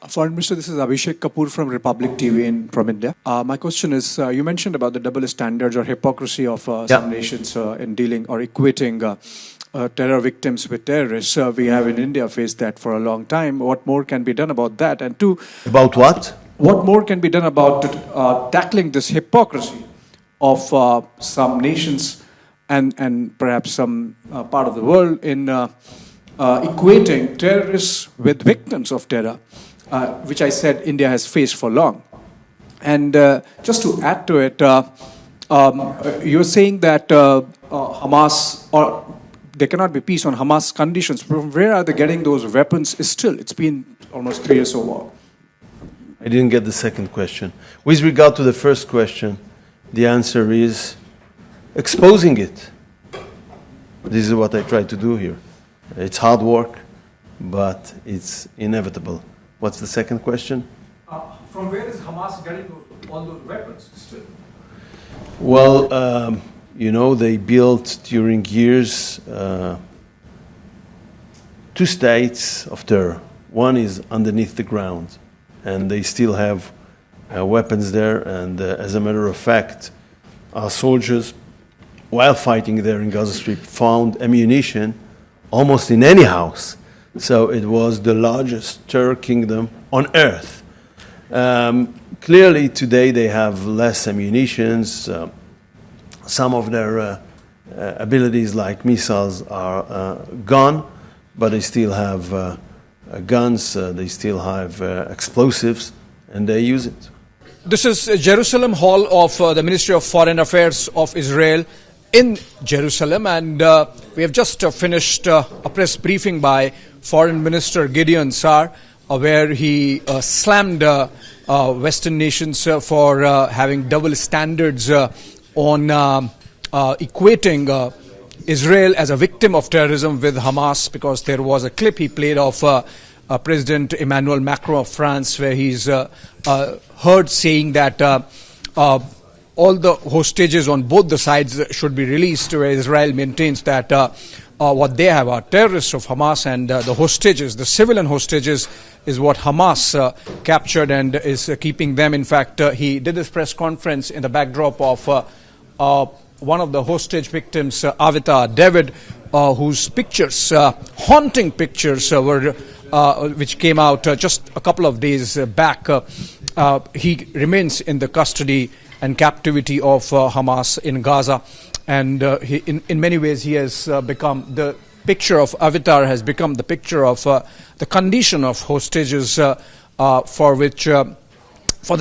Foreign Minister, this is Abhishek Kapoor from Republic TV from India. My question is, you mentioned about the double standards or hypocrisy of some nations in dealing or equating terror victims with terrorists. We have in India faced that for a long time. What more can be done about that? And two, about what? What more can be done about tackling this hypocrisy of some nations and perhaps some part of the world in equating terrorists with victims of terror, which I said India has faced for long. And just to add to it, you're saying that Hamas, or there cannot be peace on Hamas conditions. From where are they getting those weapons? It's been almost 3 years so long. I didn't get the second question. With regard to the first question, the answer is exposing it. This is what I try to do here. It's hard work, but it's inevitable. What's the second question? From where is Hamas getting all those weapons still? Well, they built during years 2 states of terror. One is underneath the ground, and they still have weapons there. And as a matter of fact, our soldiers, while fighting there in Gaza Strip, found ammunition almost in any house. So it was the largest terror kingdom on earth. Clearly, today they have less ammunitions. Some of their abilities, like missiles, are gone, but they still have guns, they still have explosives, and they use it. This is Jerusalem Hall of the Ministry of Foreign Affairs of Israel in Jerusalem, and we have just finished a press briefing by Foreign Minister Gideon Sa'ar, where he slammed Western nations for having double standards on equating Israel as a victim of terrorism with Hamas, because there was a clip he played of President Emmanuel Macron of France, where he's heard saying that all the hostages on both the sides should be released, where Israel maintains that what they have are terrorists of Hamas, and the hostages, the civilian hostages, is what Hamas captured and is keeping them. In fact, he did this press conference in the backdrop of one of the hostage victims, Avita David, whose pictures, haunting pictures, which came out just a couple of days back. He remains in the custody and captivity of Hamas in Gaza, and in many ways he has become the picture of Avatar has become the picture of the condition of hostages for the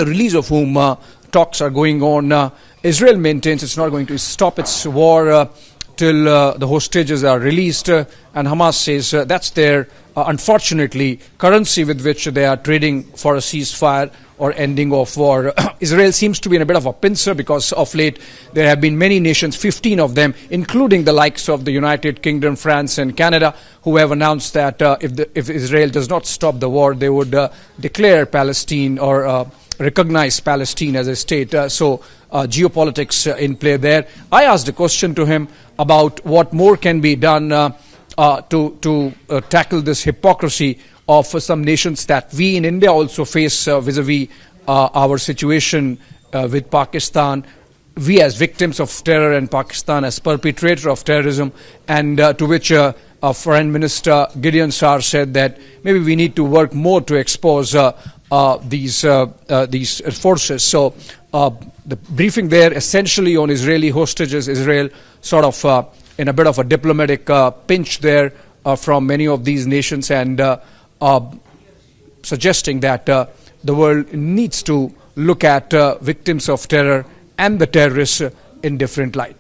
release of whom talks are going on. Israel maintains it's not going to stop its war till the hostages are released, and Hamas says that's their, unfortunately, currency with which they are trading for a ceasefire or ending of war. Israel seems to be in a bit of a pincer, because of late there have been many nations, 15 of them, including the likes of the United Kingdom, France and Canada, who have announced that if Israel does not stop the war, they would declare Palestine or recognize Palestine as a state. So geopolitics in play there. I asked a question to him about what more can be done to tackle this hypocrisy of some nations that we in India also face vis-a-vis our situation with Pakistan. We as victims of terror and Pakistan as perpetrator of terrorism, and to which Foreign Minister Gideon Sa'ar said that maybe we need to work more to expose these forces. So the briefing there essentially on Israeli hostages, Israel sort of in a bit of a diplomatic pinch there from many of these nations, and suggesting that the world needs to look at victims of terror and the terrorists in different light.